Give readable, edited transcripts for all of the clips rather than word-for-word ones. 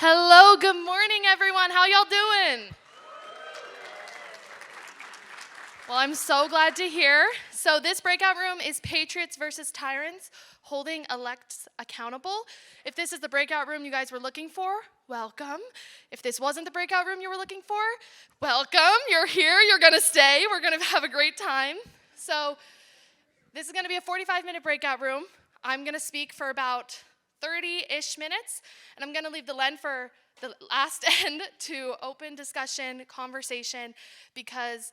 Hello, good morning, everyone. How y'all doing? Well, I'm so glad to hear. So this breakout room is Patriots versus Tyrants, holding elects accountable. If this is the breakout room you guys were looking for, welcome. If this wasn't the breakout room you were looking for, welcome. You're here, you're gonna stay. We're gonna have a great time. So this is gonna be a 45-minute breakout room. I'm gonna speak for about 30-ish minutes, and I'm gonna leave the last end to open discussion, conversation, because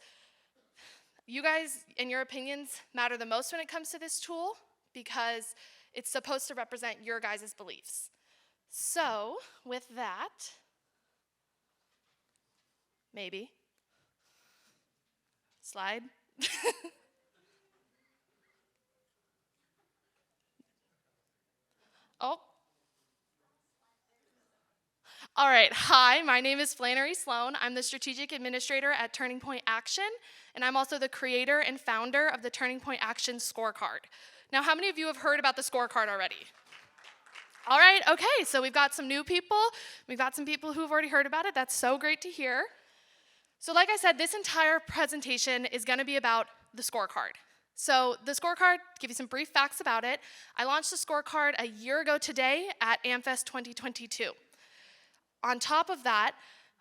you guys and your opinions matter the most when it comes to this tool, because it's supposed to represent your guys' beliefs. So, with that, maybe, slide. Oh. All right, hi, my name is Flannery Sloan. I'm the Strategic Administrator at Turning Point Action, and I'm also the creator and founder of the Turning Point Action Scorecard. Now, how many of you have heard about the scorecard already? All right, okay, so we've got some new people. We've got some people who've already heard about it. That's so great to hear. So like I said, this entire presentation is gonna be about the scorecard. So the scorecard, to give you some brief facts about it, I launched the scorecard a year ago today at AmFest 2022. On top of that,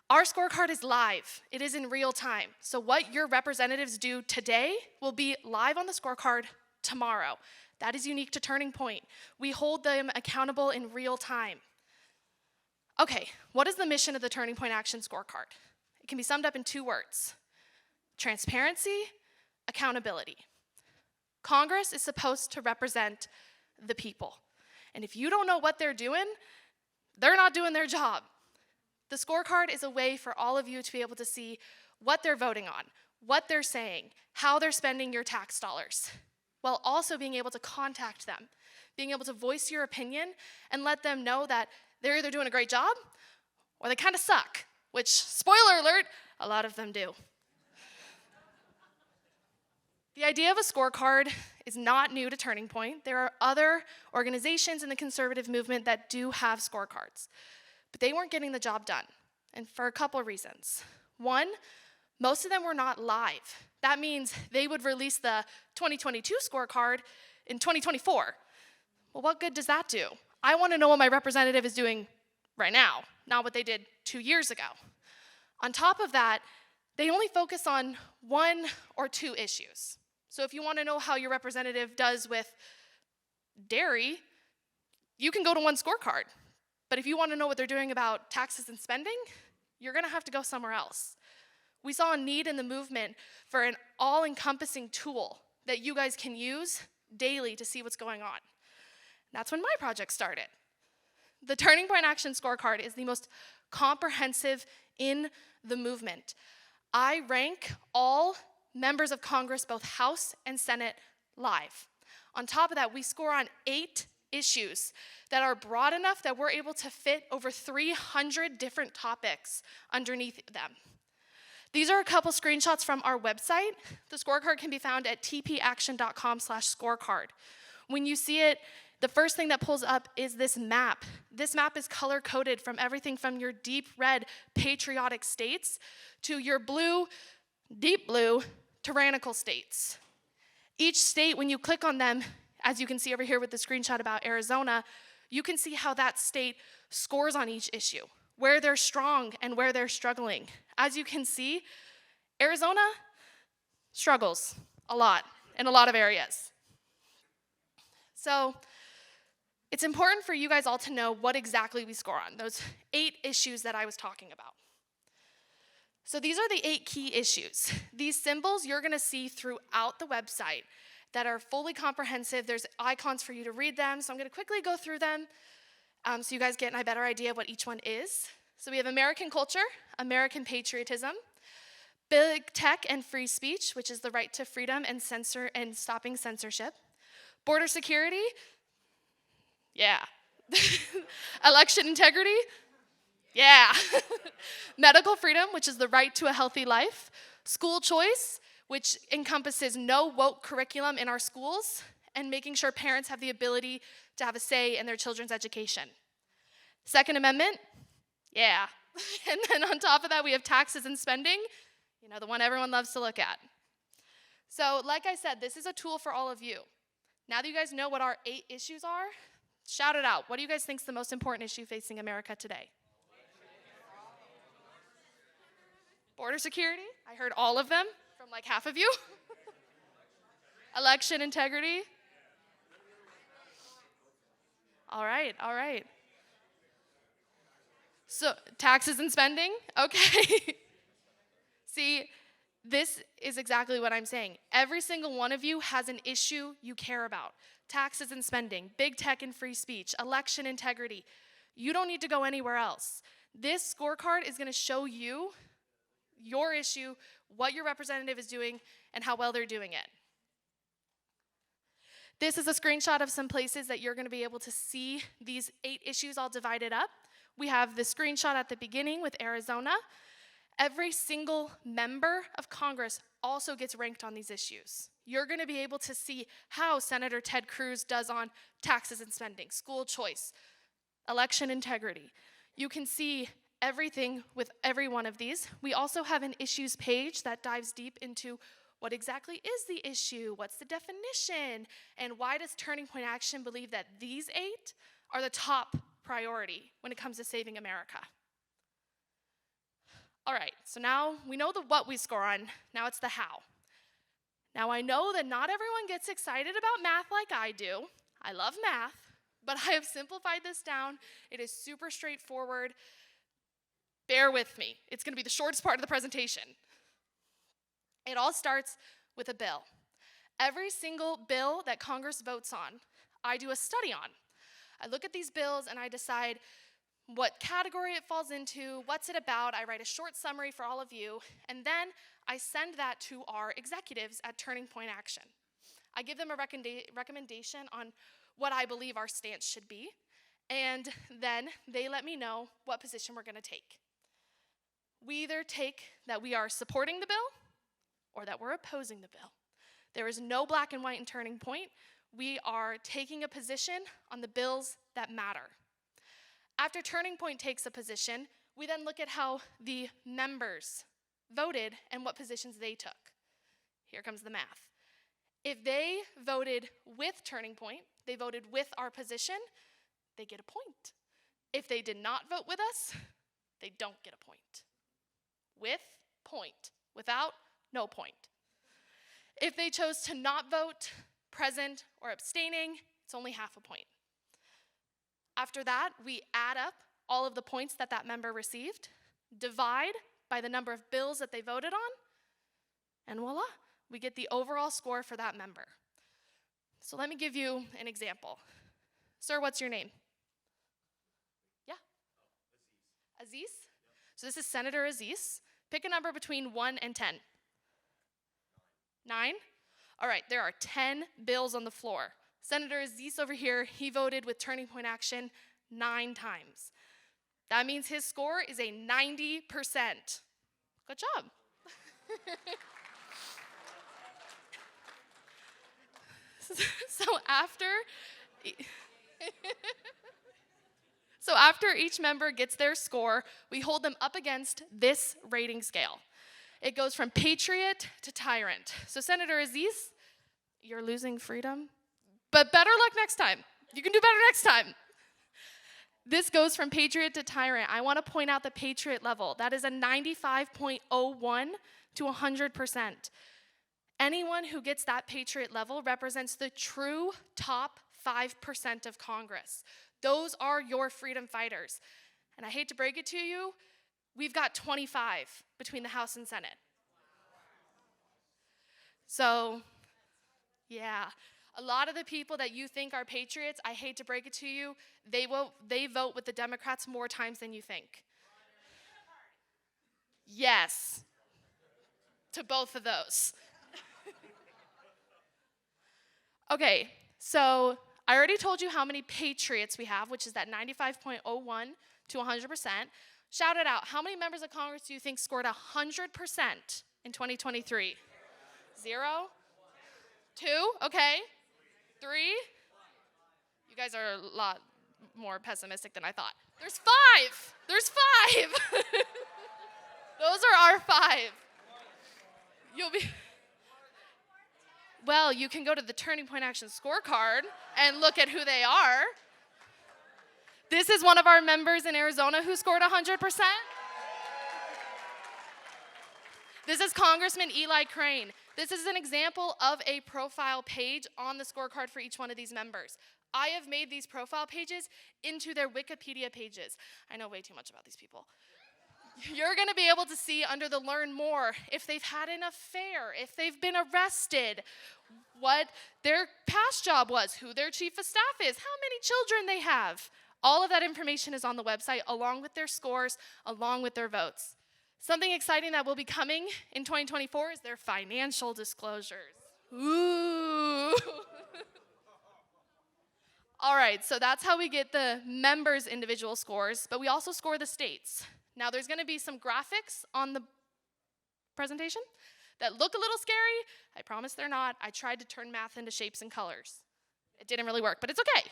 our scorecard is live. It is in real time. So what your representatives do today will be live on the scorecard tomorrow. That is unique to Turning Point. We hold them accountable in real time. Okay, what is the mission of the Turning Point Action Scorecard? It can be summed up in 2 words: transparency, accountability. Congress is supposed to represent the people. And if you don't know what they're doing, they're not doing their job. The scorecard is a way for all of you to be able to see what they're voting on, what they're saying, how they're spending your tax dollars, while also being able to contact them, being able to voice your opinion and let them know that they're either doing a great job or they kind of suck, which, spoiler alert, a lot of them do. The idea of a scorecard is not new to Turning Point. There are other organizations in the conservative movement that do have scorecards, but they weren't getting the job done, and for a couple of reasons. One, most of them were not live. That means they would release the 2022 scorecard in 2024. Well, what good does that do? I want to know what my representative is doing right now, not what they did 2 years ago. On top of that, they only focus on 1 or 2 issues. So if you want to know how your representative does with dairy, you can go to one scorecard. But if you want to know what they're doing about taxes and spending, you're going to have to go somewhere else. We saw a need in the movement for an all-encompassing tool that you guys can use daily to see what's going on. That's when my project started. The Turning Point Action Scorecard is the most comprehensive in the movement. I rank all members of Congress, both House and Senate, live. On top of that, we score on 8 issues that are broad enough that we're able to fit over 300 different topics underneath them. These are a couple screenshots from our website. The scorecard can be found at tpaction.com/scorecard. When you see it, the first thing that pulls up is this map. This map is color-coded from everything from your deep red patriotic states to your blue, deep blue, tyrannical states. Each state, when you click on them, as you can see over here with the screenshot about Arizona, you can see how that state scores on each issue, where they're strong and where they're struggling. As you can see, Arizona struggles a lot in a lot of areas. So it's important for you guys all to know what exactly we score on, those 8 issues that I was talking about. So these are the 8 key issues. These symbols you're gonna see throughout the website that are fully comprehensive. There's icons for you to read them, so I'm gonna quickly go through them so you guys get a better idea of what each one is. So we have American culture, American patriotism, big tech and free speech, which is the right to freedom and stopping censorship, border security, yeah, election integrity, yeah, medical freedom, which is the right to a healthy life, school choice, which encompasses no woke curriculum in our schools, and making sure parents have the ability to have a say in their children's education. Second Amendment, Yeah. And then on top of that, we have taxes and spending, the one everyone loves to look at. So like I said, this is a tool for all of you. Now that you guys know what our 8 issues are, shout it out. What do you guys think is the most important issue facing America today? Border security? I heard all of them from like half of you. Election integrity? All right. So, taxes and spending? Okay. See, this is exactly what I'm saying. Every single one of you has an issue you care about. Taxes and spending, big tech and free speech, election integrity. You don't need to go anywhere else. This scorecard is going to show you your issue, what your representative is doing, and how well they're doing it. This is a screenshot of some places that you're going to be able to see these 8 issues all divided up. We have the screenshot at the beginning with Arizona. Every single member of Congress also gets ranked on these issues. You're going to be able to see how Senator Ted Cruz does on taxes and spending, school choice, election integrity. You can see everything with every one of these. We also have an issues page that dives deep into what exactly is the issue, what's the definition, and why does Turning Point Action believe that these 8 are the top priority when it comes to saving America. All right, so now we know the what we score on, now it's the how. Now I know that not everyone gets excited about math like I do. I love math, but I have simplified this down. It is super straightforward. Bear with me. It's gonna be the shortest part of the presentation. It all starts with a bill. Every single bill that Congress votes on, I do a study on. I look at these bills and I decide what category it falls into, what's it about. I write a short summary for all of you, and then I send that to our executives at Turning Point Action. I give them a recommendation on what I believe our stance should be, and then they let me know what position we're gonna take. We either take that we are supporting the bill or that we're opposing the bill. There is no black and white in Turning Point. We are taking a position on the bills that matter. After Turning Point takes a position, we then look at how the members voted and what positions they took. Here comes the math. If they voted with Turning Point, they voted with our position, they get a point. If they did not vote with us, they don't get a point. With, point. Without, no point. If they chose to not vote, present, or abstaining, it's only half a point. After that, we add up all of the points that that member received, divide by the number of bills that they voted on, and voila, we get the overall score for that member. So let me give you an example. Sir, what's your name? Yeah? Aziz? So this is Senator Aziz. Pick a number between 1 and 10. 9? All right, there are 10 bills on the floor. Senator Aziz over here, he voted with Turning Point Action 9 times. That means his score is a 90%. Good job. So after each member gets their score, we hold them up against this rating scale. It goes from Patriot to Tyrant. So Senator Aziz, you're losing freedom, but better luck next time. You can do better next time. This goes from Patriot to Tyrant. I want to point out the Patriot level. That is a 95.01 to 100%. Anyone who gets that Patriot level represents the true top 5% of Congress. Those are your freedom fighters. And I hate to break it to you, we've got 25 between the House and Senate. So, yeah. A lot of the people that you think are patriots, I hate to break it to you, they vote with the Democrats more times than you think. Yes, to both of those. Okay, so I already told you how many patriots we have, which is that 95.01 to 100%. Shout it out. How many members of Congress do you think scored 100% in 2023? 0? 2? Okay. 3? You guys are a lot more pessimistic than I thought. There's 5. There's 5. Those are our 5. You'll be... Well, you can go to the Turning Point Action Scorecard and look at who they are. This is one of our members in Arizona who scored 100%. This is Congressman Eli Crane. This is an example of a profile page on the scorecard for each one of these members. I have made these profile pages into their Wikipedia pages. I know way too much about these people. You're going to be able to see under the Learn More if they've had an affair, if they've been arrested, what their past job was, who their chief of staff is, how many children they have. All of that information is on the website, along with their scores, along with their votes. Something exciting that will be coming in 2024 is their financial disclosures. Ooh. All right, so that's how we get the members' individual scores, but we also score the states. Now, there's going to be some graphics on the presentation that look a little scary. I promise they're not. I tried to turn math into shapes and colors. It didn't really work, but it's okay.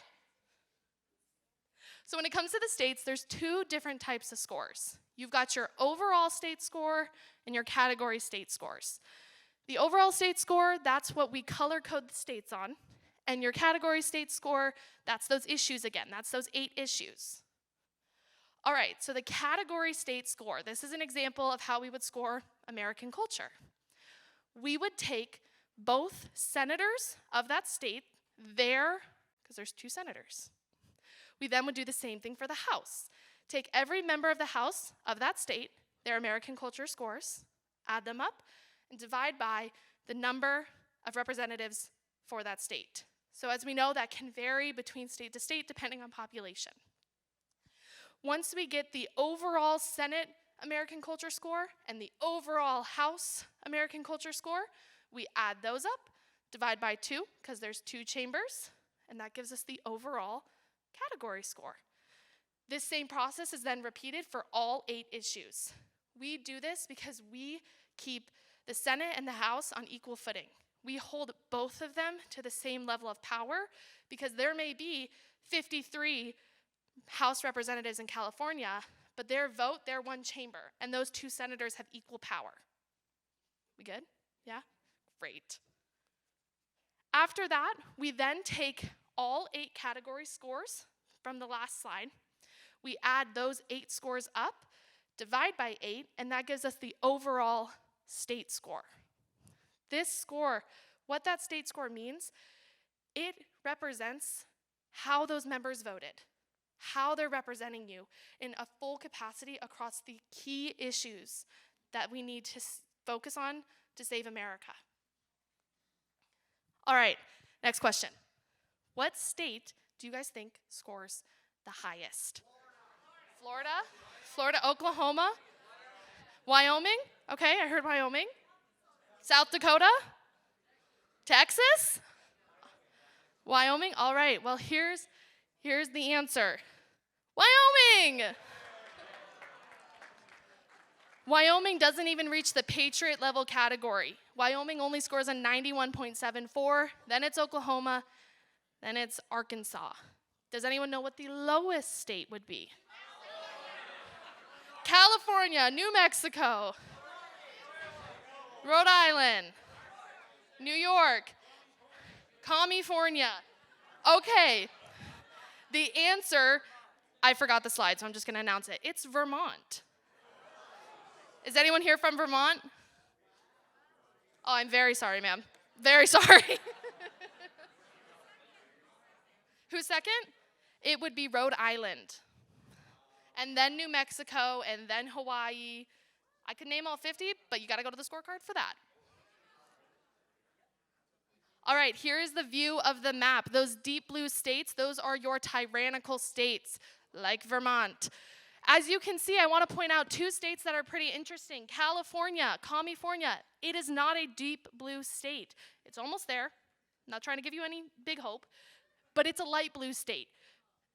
So when it comes to the states, there's 2 different types of scores. You've got your overall state score and your category state scores. The overall state score, that's what we color code the states on. And your category state score, that's those issues again. That's those 8 issues. All right, so the category state score. This is an example of how we would score American culture. We would take both senators of that state, because there's 2 senators. We then would do the same thing for the House. Take every member of the House of that state, their American culture scores, add them up, and divide by the number of representatives for that state. So as we know, that can vary between state to state depending on population. Once we get the overall Senate American culture score and the overall House American culture score, we add those up, divide by 2, because there's 2 chambers, and that gives us the overall category score. This same process is then repeated for all 8 issues. We do this because we keep the Senate and the House on equal footing. We hold both of them to the same level of power because there may be 53 House representatives in California, but their vote, they're 1 chamber, and those 2 senators have equal power. We good? Yeah? Great. After that, we then take all 8 category scores from the last slide. We add those 8 scores up, divide by 8, and that gives us the overall state score. This score, what that state score means, it represents how those members voted, how they're representing you in a full capacity across the key issues that we need to focus on to save America. All right, next question. What state do you guys think scores the highest? Florida, Oklahoma, Wyoming. Okay, I heard Wyoming. South Dakota, Texas, Wyoming. All right, well, here's the answer. Wyoming! Wyoming doesn't even reach the Patriot level category. Wyoming only scores a 91.74, then it's Oklahoma, then it's Arkansas. Does anyone know what the lowest state would be? California, New Mexico, Rhode Island, New York, California. Okay, the answer, I forgot the slide, so I'm just going to announce it. It's Vermont. Is anyone here from Vermont? Oh, I'm very sorry, ma'am. Very sorry. Who's second? It would be Rhode Island. And then New Mexico, and then Hawaii. I could name all 50, but you got to go to the scorecard for that. All right, here is the view of the map. Those deep blue states, those are your tyrannical states, like Vermont. As you can see, I want to point out 2 states that are pretty interesting. California, it is not a deep blue state. It's almost there. I'm not trying to give you any big hope, but it's a light blue state.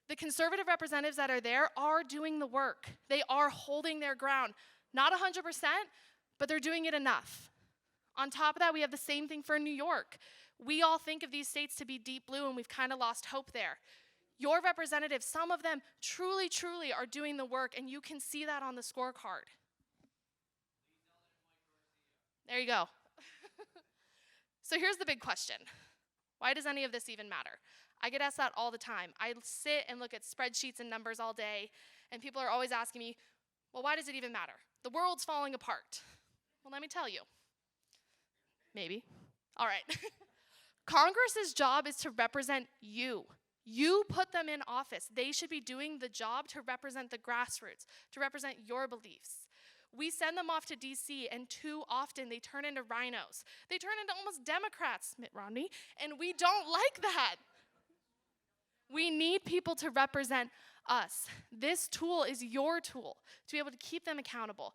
The conservative representatives that are there are doing the work. They are holding their ground. Not 100%, but they're doing it enough. On top of that, we have the same thing for New York. We all think of these states to be deep blue, and we've kind of lost hope there. Your representatives, some of them truly, truly are doing the work, and you can see that on the scorecard. There you go. So here's the big question. Why does any of this even matter? I get asked that all the time. I sit and look at spreadsheets and numbers all day, and people are always asking me, well, why does it even matter? The world's falling apart. Well, let me tell you. Maybe. All right. Congress's job is to represent you. You put them in office. They should be doing the job to represent the grassroots, to represent your beliefs. We send them off to DC, and too often they turn into rhinos. They turn into almost Democrats, Mitt Romney, and we don't like that. We need people to represent us. This tool is your tool to be able to keep them accountable.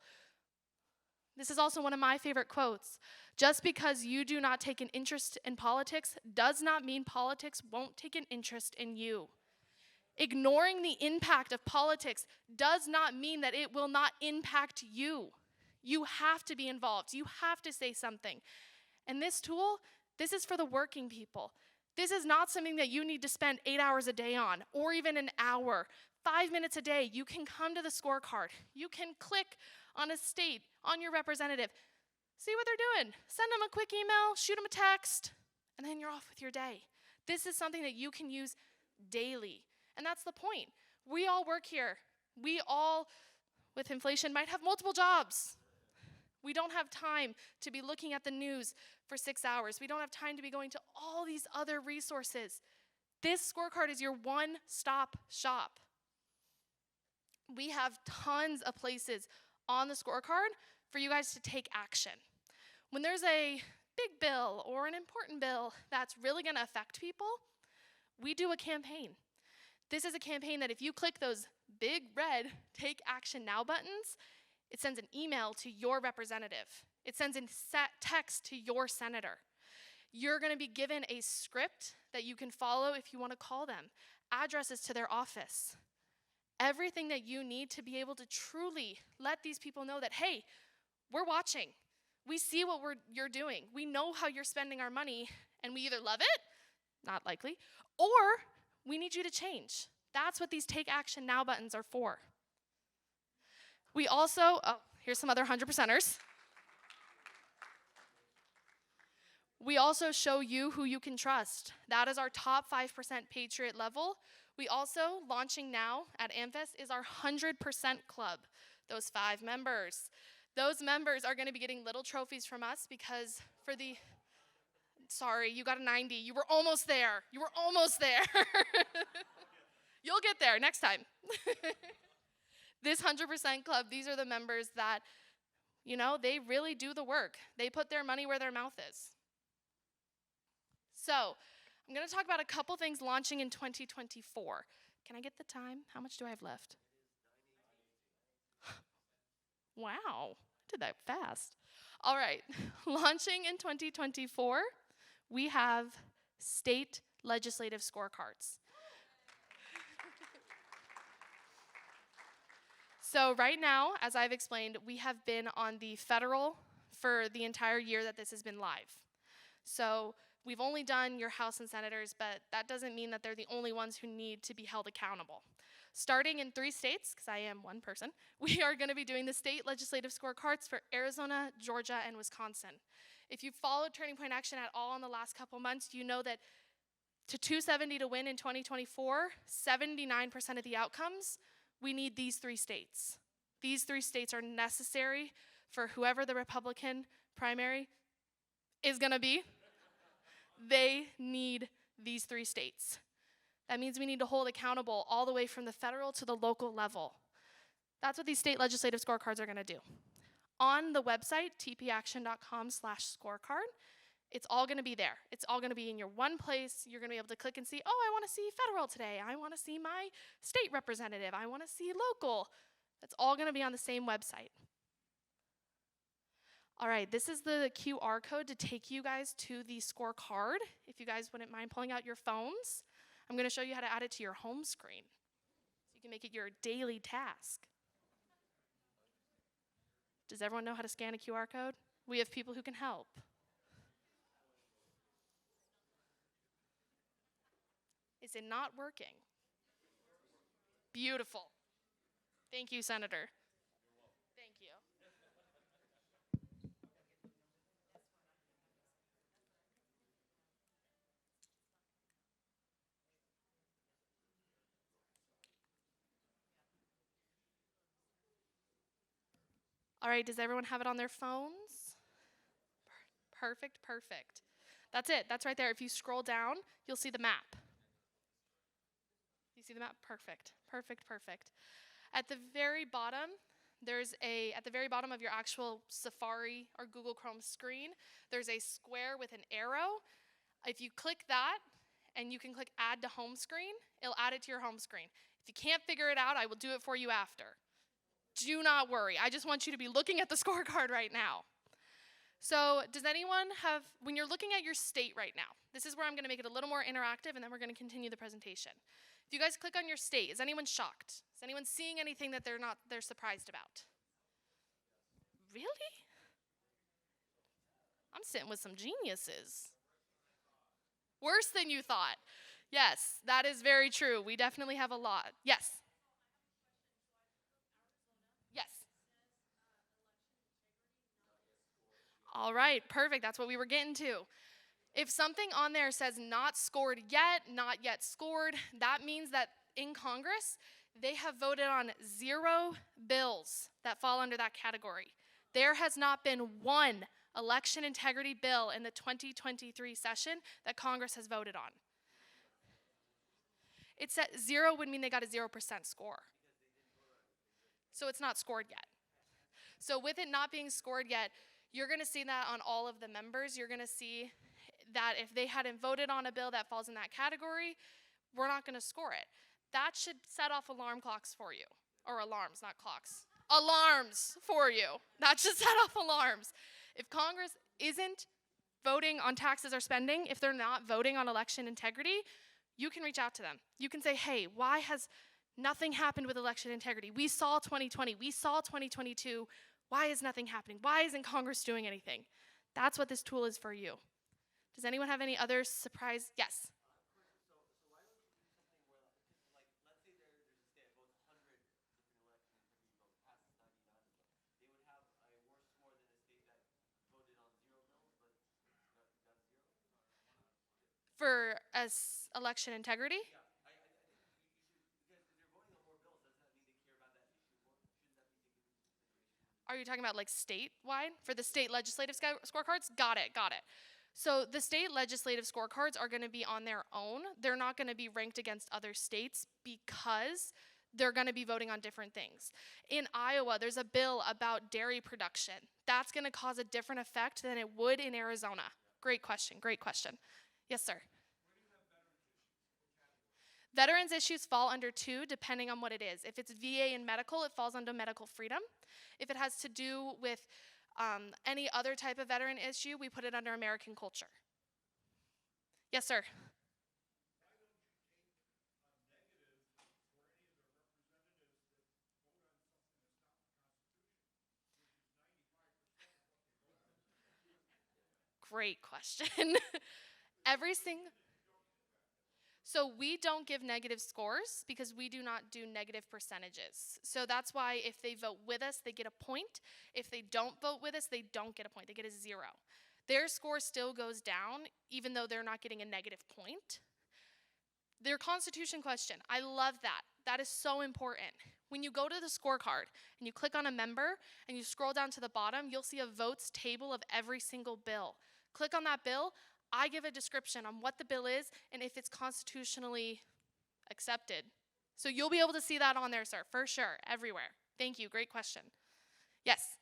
This is also one of my favorite quotes. Just because you do not take an interest in politics does not mean politics won't take an interest in you. Ignoring the impact of politics does not mean that it will not impact you. You have to be involved. You have to say something. And this tool, this is for the working people. This is not something that you need to spend 8 hours a day on, or even an hour. 5 minutes a day, you can come to the scorecard. You can click on a state, on your representative, see what they're doing. Send them a quick email, shoot them a text, and then you're off with your day. This is something that you can use daily. And that's the point. We all work here. We all, with inflation, might have multiple jobs. We don't have time to be looking at the news for 6 hours. We don't have time to be going to all these other resources. This scorecard is your one-stop shop. We have tons of places on the scorecard for you guys to take action. When there's a big bill or an important bill that's really going to affect people, we do a campaign. This is a campaign that if you click those big red Take Action Now buttons, it sends an email to your representative. It sends a text to your senator. You're going to be given a script that you can follow if you want to call them, addresses to their office. Everything that you need to be able to truly let these people know that, hey, we're watching. We see what you're doing. We know how you're spending our money, and we either love it, not likely, or we need you to change. That's what these Take Action Now buttons are for. We also, here's some other 100%ers. We also show you who you can trust. That is our top 5% Patriot level. We also, launching now at AmFest, is our 100% club, those 5 members. Those members are going to be getting little trophies from us because for the, sorry, you got a 90. You were almost there. You were almost there. You'll get there next time. This 100% club, these are the members that, you know, they really do the work. They put their money where their mouth is. So, I'm going to talk about a couple things launching in 2024. Can I get the time? How much do I have left? Wow, did that fast. All right, launching in 2024, we have state legislative scorecards. So right now, as I've explained, we have been on the federal for the entire year that this has been live. So we've only done your House and Senators, but that doesn't mean that they're the only ones who need to be held accountable. Starting in 3 states, because I am one person, we are going to be doing the state legislative scorecards for Arizona, Georgia, and Wisconsin. If you've followed Turning Point Action at all in the last couple months, you know that to 270 to win in 2024, 79% of the outcomes, we need these 3 states. These 3 states are necessary for whoever the Republican primary is going to be. They need these 3 states. That means we need to hold accountable all the way from the federal to the local level. That's what these state legislative scorecards are going to do. On the website, tpaction.com/scorecard, it's all going to be there. It's all going to be in your one place. You're going to be able to click and see, oh, I want to see federal today. I want to see my state representative. I want to see local. That's all going to be on the same website. All right, this is the QR code to take you guys to the scorecard. If you guys wouldn't mind pulling out your phones, I'm going to show you how to add it to your home screen so you can make it your daily task. Does everyone know how to scan a QR code? We have people who can help. Is it not working? Beautiful. Thank you, Senator. Thank you. All right, does everyone have it on their phones? Perfect, perfect. That's it. That's right there. If you scroll down, you'll see the map. You see the map? Perfect. Perfect, perfect. At the very bottom, at the very bottom of your actual Safari or Google Chrome screen, there's a square with an arrow. If you click that, and you can click add to home screen, it'll add it to your home screen. If you can't figure it out, I will do it for you after. Do not worry. I just want you to be looking at the scorecard right now. So does anyone have, when you're looking at your state right now, this is where I'm going to make it a little more interactive, and then we're going to continue the presentation. If you guys click on your state, is anyone shocked? Is anyone seeing anything that they're surprised about? Really? I'm sitting with some geniuses. Worse than you thought. Yes, that is very true. We definitely have a lot. Yes. Yes. All right, perfect. That's what we were getting to. If something on there says not scored yet, not yet scored, that means that in Congress, they have voted on 0 bills that fall under that category. There has not been one election integrity bill in the 2023 session that Congress has voted on. It's at 0 would mean they got a 0% score. So it's not scored yet. So with it not being scored yet, you're going to see that on all of the members. You're going to see that if they hadn't voted on a bill that falls in that category, we're not going to score it. That should set off alarm clocks for you. Or alarms, not clocks. Alarms for you. That should set off alarms. If Congress isn't voting on taxes or spending, if they're not voting on election integrity, you can reach out to them. You can say, hey, why has nothing happened with election integrity? We saw 2020. We saw 2022. Why is nothing happening? Why isn't Congress doing anything? That's what this tool is for you. Does anyone have any other surprise? Yes. For election integrity? Are you talking about like statewide for the state legislative scorecards? Got it, got it. So the state legislative scorecards are going to be on their own. They're not going to be ranked against other states because they're going to be voting on different things. In Iowa, there's a bill about dairy production. That's going to cause a different effect than it would in Arizona. Great question, great question. Yes, sir. Veterans issues fall under 2 depending on what it is. If it's VA and medical, it falls under medical freedom. If it has to do with any other type of veteran issue, we put it under American culture. Yes, sir. Great question. So we don't give negative scores because we do not do negative percentages. So that's why if they vote with us, they get a point. If they don't vote with us, they don't get a point. They get a 0. Their score still goes down even though they're not getting a negative point. Their constitution question, I love that. That is so important. When you go to the scorecard and you click on a member and you scroll down to the bottom, you'll see a votes table of every single bill. Click on that bill. I give a description on what the bill is and if it's constitutionally accepted. So you'll be able to see that on there, sir, for sure, everywhere. Thank you, great question. Yes?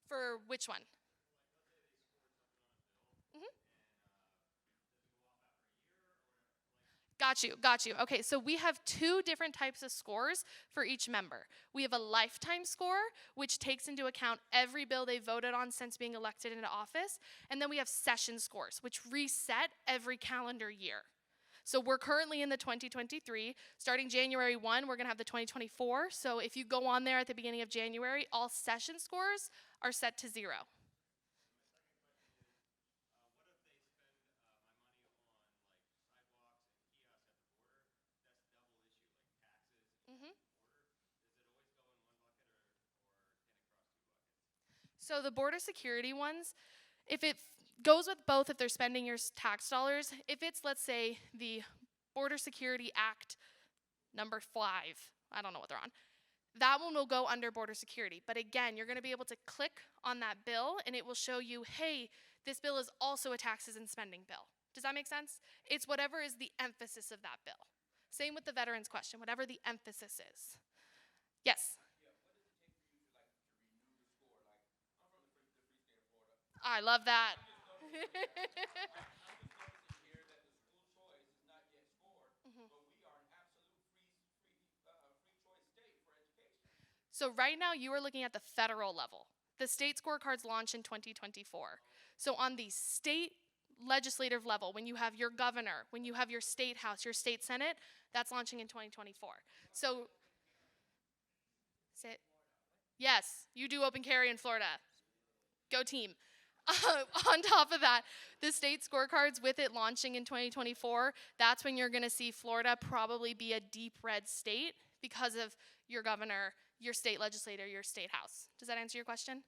For which one? Got you. Okay, so we have 2 different types of scores for each member. We have a lifetime score, which takes into account every bill they voted on since being elected into office. And then we have session scores, which reset every calendar year. So we're currently in the 2023. Starting January 1, we're going to have the 2024. So if you go on there at the beginning of January, all session scores are set to 0. So the border security ones, if it goes with both, if they're spending your tax dollars, if it's, let's say, the Border Security Act number 5, I don't know what they're on, that one will go under border security. But again, you're going to be able to click on that bill, and it will show you, hey, this bill is also a taxes and spending bill. Does that make sense? It's whatever is the emphasis of that bill. Same with the veterans question, whatever the emphasis is. Yes? I love that. So right now you are looking at the federal level. The state scorecards launch in 2024. So on the state legislative level, when you have your governor, when you have your state house, your state senate, that's launching in 2024. So, yes, you do open carry in Florida. Go team. On top of that, the state scorecards with it launching in 2024, that's when you're going to see Florida probably be a deep red state because of your governor, your state legislator, your state house. Does that answer your question?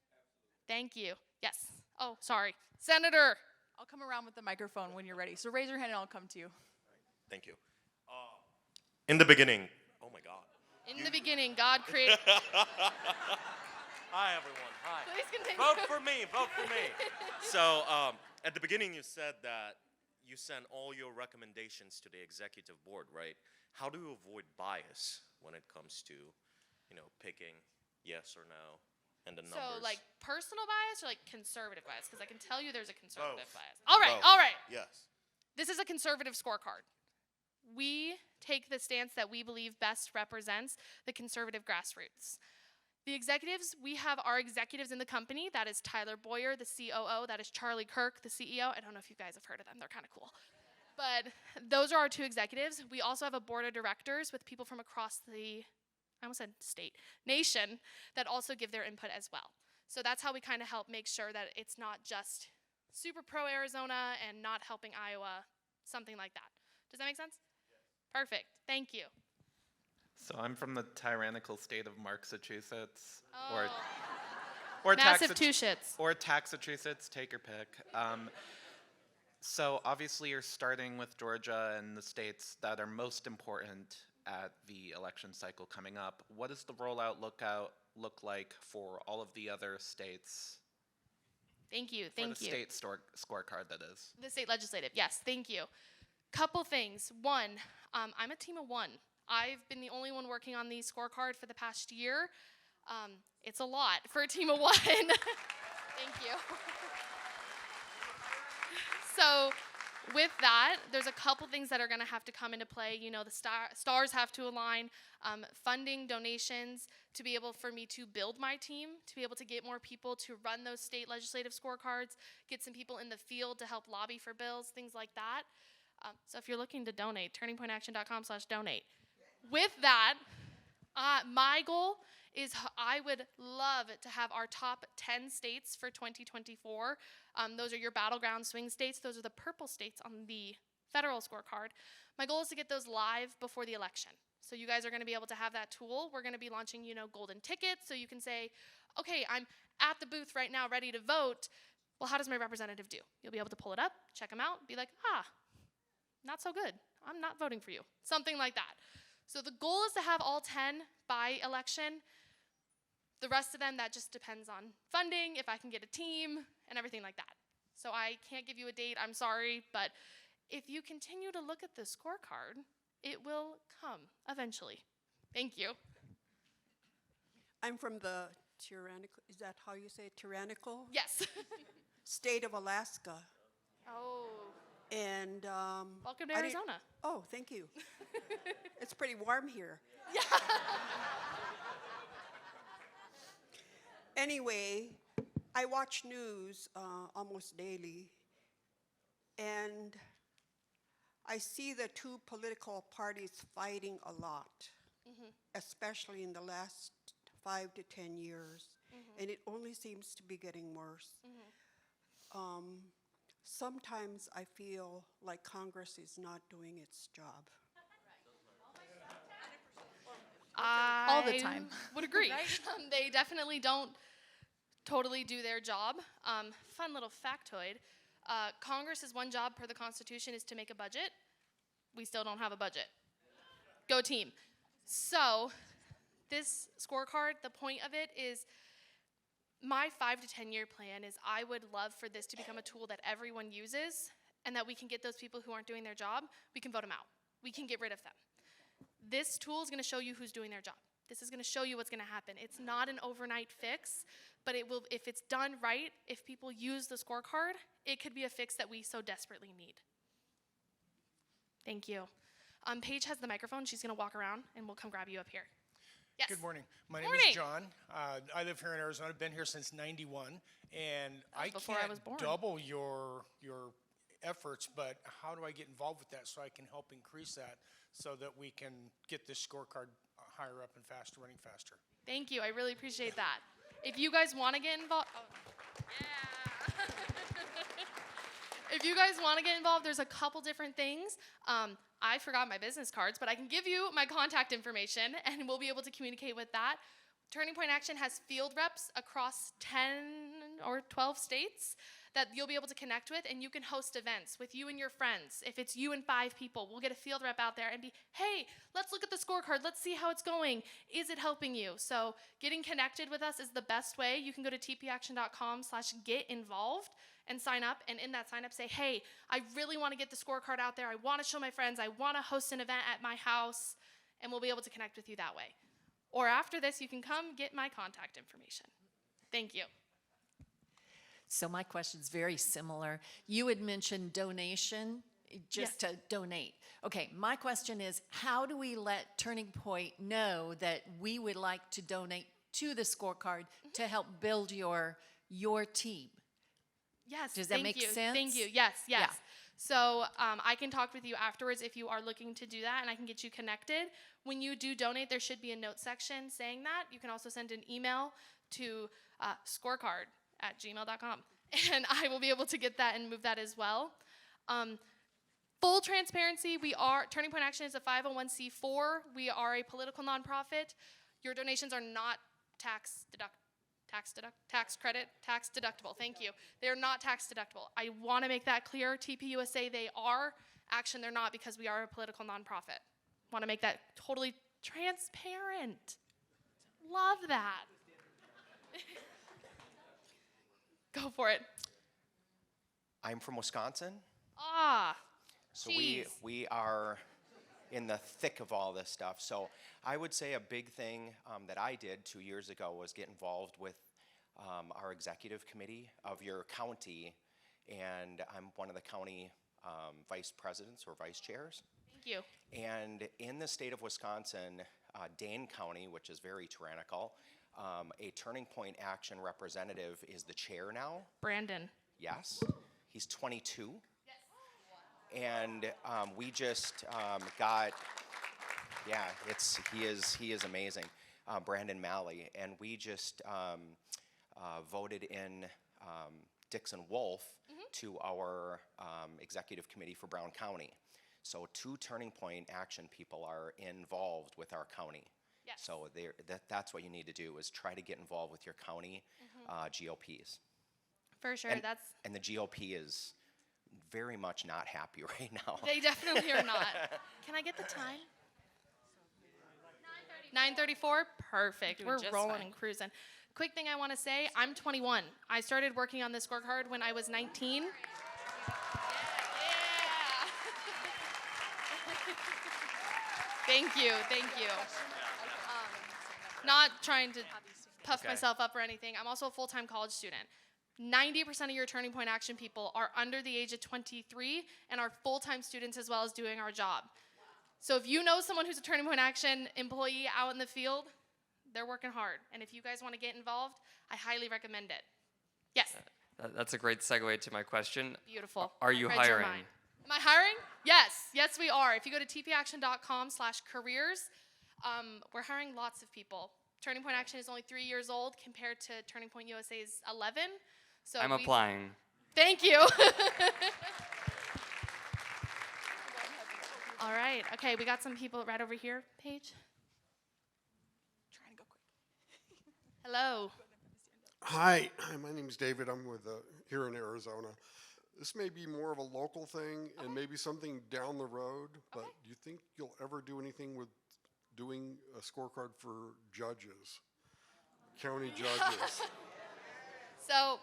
Thank you. Yes. Oh, sorry. Senator. I'll come around with the microphone when you're ready. So raise your hand and I'll come to you. Thank you. In the beginning, oh my God. In the beginning, God created. Hi, everyone. Hi. Please continue. Vote for me. Vote for me. So at the beginning, you said that you send all your recommendations to the executive board, right? How do you avoid bias when it comes to, picking yes or no and the numbers? So, like personal bias or like conservative bias? Because I can tell you there's a conservative Both. bias. All right, Both. all right. Yes. This is a conservative scorecard. We take the stance that we believe best represents the conservative grassroots. The executives, we have our executives in the company. That is Tyler Boyer, the COO. That is Charlie Kirk, the CEO. I don't know if you guys have heard of them. They're kind of cool. But those are our two executives. We also have a board of directors with people from across the, I almost said state, nation, that also give their input as well. So that's how we kind of help make sure that it's not just super pro Arizona and not helping Iowa, something like that. Does that make sense? Yes. Perfect. Thank you. So I'm from the tyrannical state of Massachusetts, Oh. or Massive two shits. or Taxachusetts, take your pick. So obviously you're starting with Georgia and the states that are most important at the election cycle coming up. What does the rollout look like for all of the other states? Thank you. For Thank the you. state scorecard, that is. The state legislative. Yes. Thank you. Couple things. One, I'm a team of one. I've been the only one working on the scorecard for the past year. It's a lot for a team of one. Thank you. So with that, there's a couple things that are going to have to come into play. The stars have to align, funding, donations, to be able for me to build my team, to be able to get more people to run those state legislative scorecards, get some people in the field to help lobby for bills, things like that. So if you're looking to donate, turningpointaction.com/donate. With that, my goal is I would love to have our top 10 states for 2024. Those are your battleground swing states. Those are the purple states on the federal scorecard. My goal is to get those live before the election. So you guys are going to be able to have that tool. We're going to be launching, golden tickets. So you can say, okay, I'm at the booth right now ready to vote. Well, how does my representative do? You'll be able to pull it up, check them out, be like, not so good. I'm not voting for you. Something like that. So the goal is to have all 10 by election. The rest of them, that just depends on funding, if I can get a team, and everything like that. So I can't give you a date, I'm sorry, but if you continue to look at the scorecard, it will come eventually. Thank you. I'm from the tyrannical, is that how you say it, tyrannical? Yes. State of Alaska. Oh. And Welcome to Arizona. Oh, thank you. It's pretty warm here. Yeah. Anyway, I watch news almost daily, and I see the two political parties fighting a lot, especially in the last 5 to 10 years, and it only seems to be getting worse. Sometimes I feel like Congress is not doing its job. All the time. Would agree. They definitely don't totally do their job. Fun little factoid. Congress's one job per the Constitution is to make a budget. We still don't have a budget. Go team. So this scorecard, the point of it is my 5 to 10 year plan is I would love for this to become a tool that everyone uses and that we can get those people who aren't doing their job, we can vote them out. We can get rid of them. This tool is going to show you who's doing their job. This is going to show you what's going to happen. It's not an overnight fix, but it will, if it's done right, if people use the scorecard, it could be a fix that we so desperately need. Thank you. Paige has the microphone. She's going to walk around, and we'll come grab you up here. Yes. Good morning. My name Morning. is John. I live here in Arizona. I've been here since '91, and I before I can't was born. double your efforts. But how do I get involved with that so I can help increase that so that we can get this scorecard higher up and faster, running faster? Thank you. I really appreciate that. If you guys want to get involved, yeah. If you guys want to get involved, there's a couple different things. I forgot my business cards, but I can give you my contact information, and we'll be able to communicate with that. Turning Point Action has field reps across 10 or 12 states that you'll be able to connect with, and you can host events with you and your friends. If it's you and 5 people, we'll get a field rep out there and be, hey, let's look at the scorecard. Let's see how it's going. Is it helping you? So getting connected with us is the best way. You can go to tpaction.com/get-involved and sign up, and in that sign up say, hey, I really want to get the scorecard out there. I want to show my friends. I want to host an event at my house, and we'll be able to connect with you that way. Or after this, you can come get my contact information. Thank you. So my question's very similar. You had mentioned donation, just to donate. Okay, my question is, how do we let Turning Point know that we would like to donate to the scorecard to help build your team? Yes. Does that thank make you. sense? Thank you. Yes, yes. Yeah. So I can talk with you afterwards if you are looking to do that, and I can get you connected. When you do donate, there should be a note section saying that. You can also send an email to scorecard@gmail.com, and I will be able to get that and move that as well. Full transparency, Turning Point Action is a 501c4. We are a political nonprofit. Your donations are not tax deductible. Thank you. They are not tax deductible. I want to make that clear. TPUSA, they are. Action, they're not, because we are a political nonprofit. Want to make that totally transparent. Love that. Go for it. I'm from Wisconsin, so Jeez. we are in the thick of all this stuff. So I would say a big thing that I did 2 years ago was get involved with our executive committee of your county, and I'm one of the county vice presidents or vice chairs. Thank you. And in the state of Wisconsin, Dane County, which is very tyrannical, a Turning Point Action representative is the chair now. Brandon. Yes, he's 22. And we just got, yeah, he is amazing, Brandon Malley, and we just voted in Dixon Wolf to our executive committee for Brown County. So 2 Turning Point Action people are involved with our county. Yes. So that's what you need to do, is try to get involved with your county GOPs. For sure. And the GOP is very much not happy right now. They definitely are not. Can I get the time? 9:34. Perfect. Doing We're just rolling fine. and cruising. Quick thing I want to say, I'm 21. I started working on this scorecard when I was 19. Thank you. Thank you. Not trying to puff myself up or anything. I'm also a full-time college student. 90% of your Turning Point Action people are under the age of 23 and are full-time students as well as doing our job. So if you know someone who's a Turning Point Action employee out in the field, they're working hard. And if you guys want to get involved, I highly recommend it. Yes. That's a great segue to my question. Beautiful. Are you I read your hiring? mind. Am I hiring? Yes. Yes, we are. If you go to tpaction.com/careers, we're hiring lots of people. Turning Point Action is only 3 years old compared to Turning Point USA's 11. So I'm applying. Thank you. All right. Okay, we got some people right over here. Paige. Trying to go quick. Hello. Hi, my name's David. I'm with here in Arizona. This may be more of a local thing and maybe something down the road, but do you think you'll ever do anything with doing a scorecard for judges, county judges? So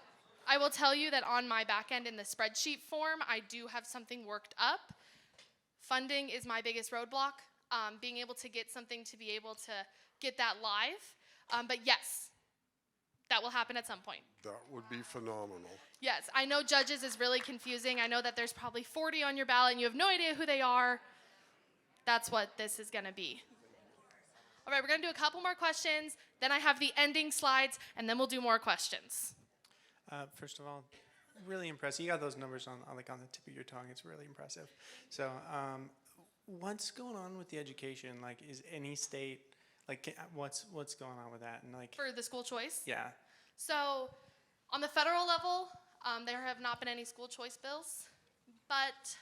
I will tell you that on my back end in the spreadsheet form, I do have something worked up. Funding is my biggest roadblock, being able to get something to be able to get that live. But yes, that will happen at some point. That would be phenomenal. Yes, I know judges is really confusing. I know that there's probably 40 on your ballot and you have no idea who they are. That's what this is gonna be. All right, we're gonna do a couple more questions, then I have the ending slides, and then we'll do more questions. First of all, really impressive. You got those numbers on the tip of your tongue. It's really impressive. So, what's going on with the education? Like, is any state what's going on with that? And For the school choice? yeah, So, on the federal level, there have not been any school choice bills, but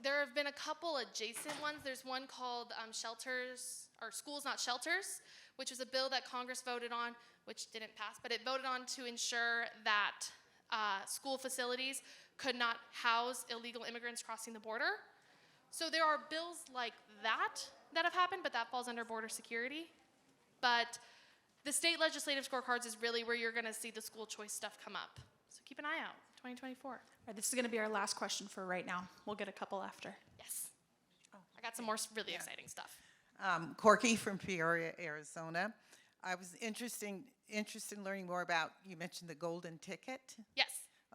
there have been a couple adjacent ones. There's one called Shelters, or Schools Not Shelters, which was a bill that Congress voted on, which didn't pass, but it voted on to ensure that school facilities could not house illegal immigrants crossing the border. So there are bills like that have happened, but that falls under border security. But the state legislative scorecards is really where you're gonna see the school choice stuff come up. So keep an eye out, 2024. All right, this is going to be our last question for right now. We'll get a couple after. Yes. I got some more really exciting stuff. Corky from Peoria, Arizona. I was interested in learning more about, you mentioned the golden ticket. Yes.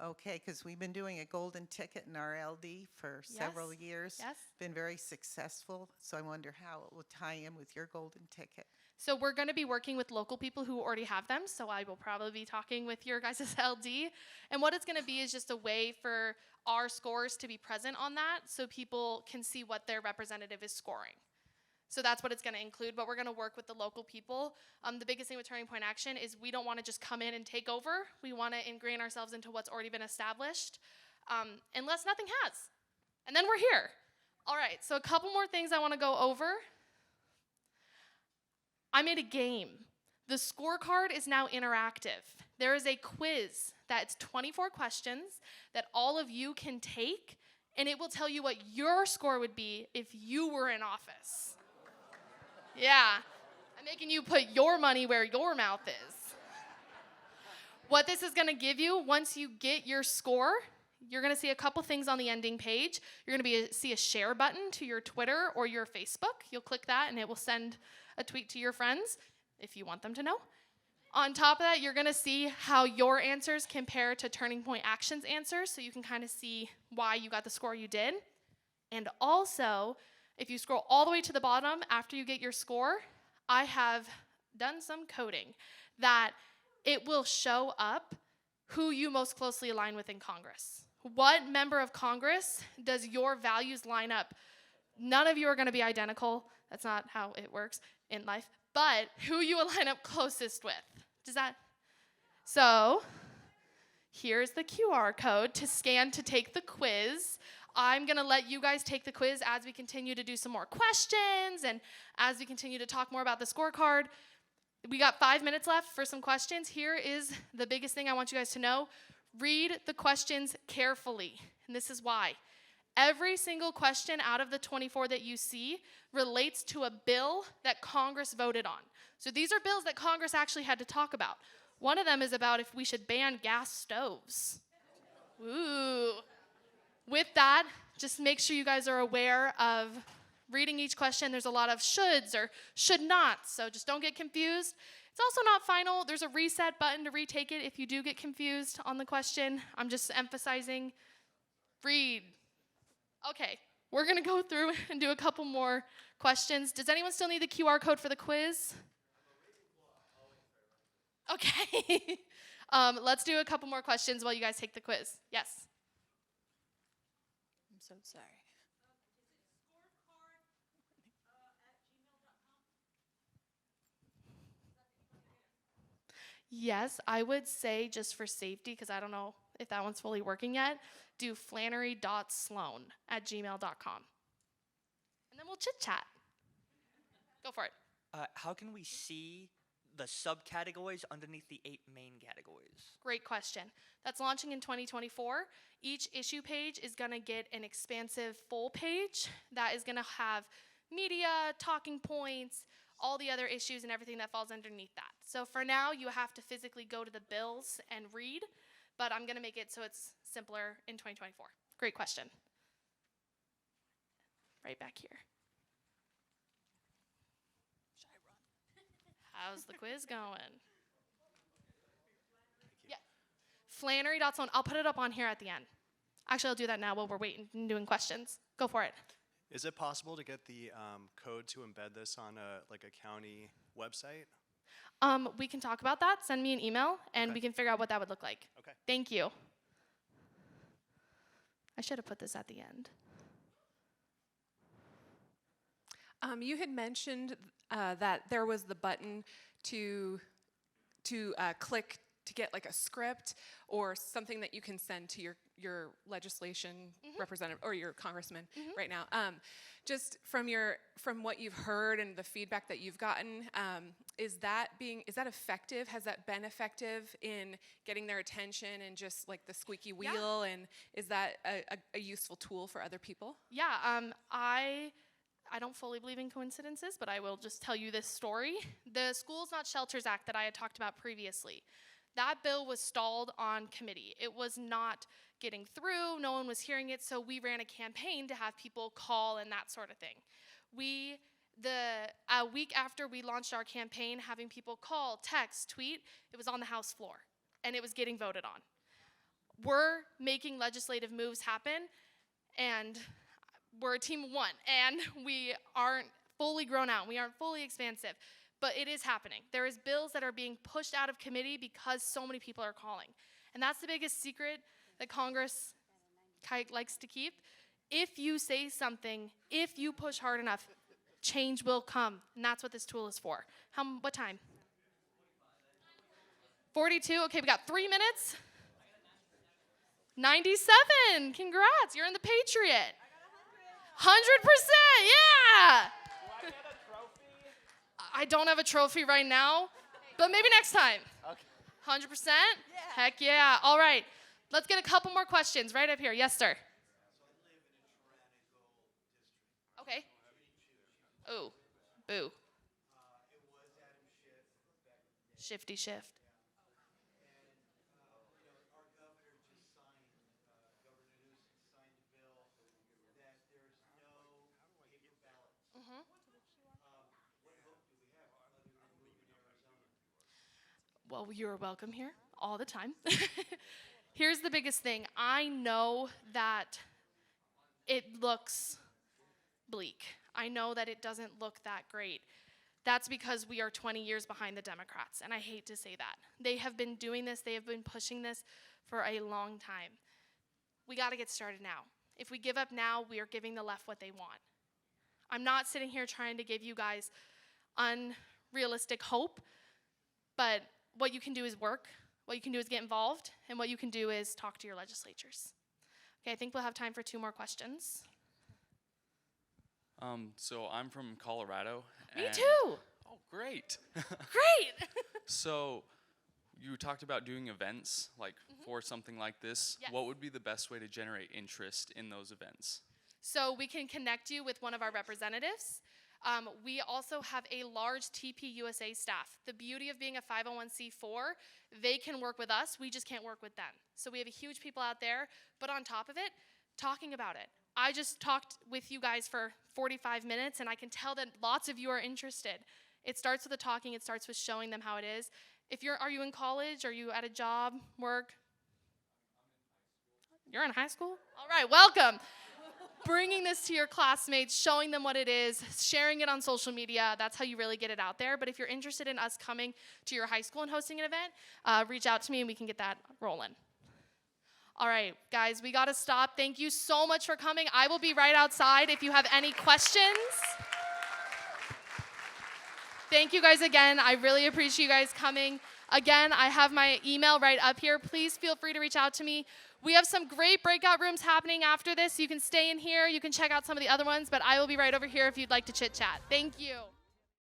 Okay, because we've been doing a golden ticket in our LD for several years. Yes. Been very successful, so I wonder how it will tie in with your golden ticket. So we're going to be working with local people who already have them. So I will probably be talking with your guys' LD. And what it's going to be is just a way for our scores to be present on that so people can see what their representative is scoring. So that's what it's going to include, but we're going to work with the local people. The biggest thing with Turning Point Action is we don't want to just come in and take over. We want to ingrain ourselves into what's already been established, unless nothing has. And then we're here. All right, so a couple more things I want to go over. I made a game. The scorecard is now interactive. There is a quiz that's 24 questions that all of you can take, and it will tell you what your score would be if you were in office. Yeah, I'm making you put your money where your mouth is. What this is gonna give you, once you get your score, you're gonna see a couple things on the ending page. You're gonna see a share button to your Twitter or your Facebook. You'll click that and it will send a tweet to your friends if you want them to know. On top of that, you're gonna see how your answers compare to Turning Point Action's answers, so you can kind of see why you got the score you did. And also, if you scroll all the way to the bottom after you get your score, I have done some coding that it will show up who you most closely align with in Congress. What member of Congress does your values line up? None of you are gonna be identical. That's not how it works in life. But who you align up closest with. Does that? So here's the QR code to scan to take the quiz. I'm gonna let you guys take the quiz as we continue to do some more questions and as we continue to talk more about the scorecard. We got 5 minutes left for some questions. Here is the biggest thing I want you guys to know. Read the questions carefully, and this is why. Every single question out of the 24 that you see relates to a bill that Congress voted on. So these are bills that Congress actually had to talk about. One of them is about if we should ban gas stoves. Ooh. With that, just make sure you guys are aware of reading each question. There's a lot of shoulds or should not, so just don't get confused. It's also not final. There's a reset button to retake it if you do get confused on the question. I'm just emphasizing, read. Okay, we're gonna go through and do a couple more questions. Does anyone still need the QR code for the quiz? Okay, let's do a couple more questions while you guys take the quiz. Yes. I'm so sorry. Yes, I would say, just for safety, because I don't know if that one's fully working yet, do flannery.sloan@gmail.com. And then we'll chit chat. Go for it. How can we see the subcategories underneath the 8 main categories? Great question. That's launching in 2024. Each issue page is going to get an expansive full page that is going to have media, talking points, all the other issues and everything that falls underneath that. So for now, you have to physically go to the bills and read, but I'm going to make it so it's simpler in 2024. Great question. Right back here. How's the quiz going? Yeah. Flannery.zone. I'll put it up on here at the end. Actually, I'll do that now while we're waiting and doing questions. Go for it. Is it possible to get the code to embed this on a county website? We can talk about that. Send me an email, and we can figure out what that would look like. Okay. Thank you. I should have put this at the end. You had mentioned that there was the button to click to get like a script or something that you can send to your legislation representative or your congressman right now. Just from what you've heard and the feedback that you've gotten, is that effective? Has that been effective in getting their attention and just like the squeaky wheel? And is that a useful tool for other people? Yeah, I don't fully believe in coincidences, but I will just tell you this story. The Schools Not Shelters Act that I had talked about previously, that bill was stalled on committee. It was not getting through, no one was hearing it, so we ran a campaign to have people call and that sort of thing. A week after we launched our campaign, having people call, text, tweet, it was on the House floor, and it was getting voted on. We're making legislative moves happen, and we're a team of one, and we aren't fully grown out. We aren't fully expansive, but it is happening. There is bills that are being pushed out of committee because so many people are calling, and that's the biggest secret that Congress likes to keep. If you say something, if you push hard enough, change will come, and that's what this tool is for. What time? 42. Okay, we got 3 minutes. 97. Congrats, you're in the Patriot. 100%, yeah! Do I get a trophy? I don't have a trophy right now, but maybe next time. Okay. 100%? Yeah. Heck yeah. All right, let's get a couple more questions right up here. Yes, sir. Okay. Ooh, boo. Shifty shift. Well, you're welcome here all the time. Here's the biggest thing. I know that it looks bleak. I know that it doesn't look that great. That's because we are 20 years behind the Democrats, and I hate to say that. They have been doing this, they have been pushing this for a long time. We gotta get started now. If we give up now, we are giving the left what they want. I'm not sitting here trying to give you guys unrealistic hope, but what you can do is work, what you can do is get involved, and what you can do is talk to your legislatures. Okay, I think we'll have time for 2 more questions. So I'm from Colorado. Me too. Oh, great. Great. So you talked about doing events like for something like this. Yes. What would be the best way to generate interest in those events? So we can connect you with one of our representatives. We also have a large TP USA staff. The beauty of being a 501c4, they can work with us, we just can't work with them. So we have a huge people out there, but on top of it, talking about it. I just talked with you guys for 45 minutes, and I can tell that lots of you are interested. It starts with the talking, it starts with showing them how it is. Are you in college? Are you at a job, work? You're in high school? All right, welcome. Bringing this to your classmates, showing them what it is, sharing it on social media, that's how you really get it out there. But if you're interested in us coming to your high school and hosting an event, reach out to me and we can get that rolling. All right, guys, we gotta stop. Thank you so much for coming. I will be right outside if you have any questions. Thank you guys again. I really appreciate you guys coming. Again, I have my email right up here. Please feel free to reach out to me. We have some great breakout rooms happening after this. You can stay in here. You can check out some of the other ones, but I will be right over here if you'd like to chit chat. Thank you.